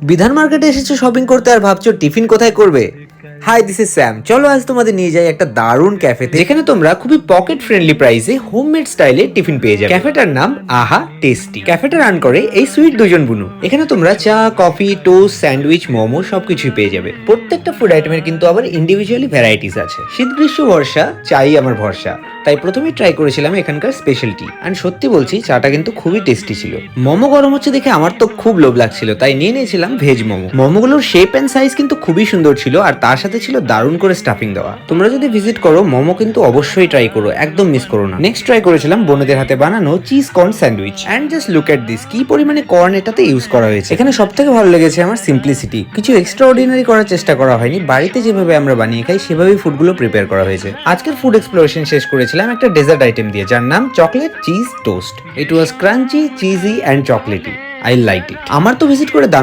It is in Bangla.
বিধান মার্কেটে এসেছো শপিং করতে আর ভাবছো টিফিন কোথায় করবে? Hi, this is Sam. চলো আজ তোমাদের নিয়ে যাই একটা দারুণ ক্যাফেতে, যেখানে তোমরা খুবই পকেট ফ্রেন্ডলি প্রাইসে হোমমেড স্টাইলে টিফিন পেয়ে যাবে। ক্যাফেটার নাম আহা টেস্টি। ক্যাফেটা রান করে এই সুইট দুজন বুনু। এখানে তোমরা চা, কফি, টোস্ট, স্যান্ডউইচ, মোমো সবকিছুই পেয়ে যাবে। প্রত্যেকটা ফুড আইটেমের কিন্তু আবার ইন্ডিভিজুয়ালি ভ্যারাইটিস আছে। শীত, গ্রীষ্ম, বর্ষা চাই আমার ভরসা। তাই প্রথমেই ট্রাই করেছিলাম এখানকার স্পেশাল টি, অ্যান্ড সত্যি বলছি চাটা কিন্তু খুবই টেস্টি ছিল। মোমো গরম হচ্ছে দেখে আমার তো খুব লোভ লাগছিল, তাই নিয়ে নিয়েছিলাম ভেজ মোমো। মোমোগুলোর শেপ এন্ড সাইজ কিন্তু খুবই সুন্দর ছিল, আর তার সাথে ছিল দারুণ করে স্টাফিং দেওয়া। তোমরা যদি ভিজিট করো মোমো কিন্তু অবশ্যই ট্রাই করো, একদম মিস করো না। নেক্সট ট্রাই করেছিলাম বোনেদের হাতে বানানো cheese corn sandwich, and just look at this, কি পরিমাণে কর্ন এটাতে ইউজ করা হয়েছে। এখানে সব থেকে ভালো লেগেছে আমার সিম্পলিসিটি। কিছু এক্সট্রা অর্ডিনারি করার চেষ্টা করা হয়নি, বাড়িতে যেভাবে আমরা বানিয়ে খাই সেভাবেই ফুডগুলো প্রিপেয়ার করা হয়েছে। আজকের ফুড এক্সপ্লোরেশন শেষ করেছিলাম একটা ডেজার্ট আইটেম দিয়ে, যার নাম chocolate cheese toast. It was crunchy, cheesy and chocolatey. I like it. আমার তো ভিজিট করে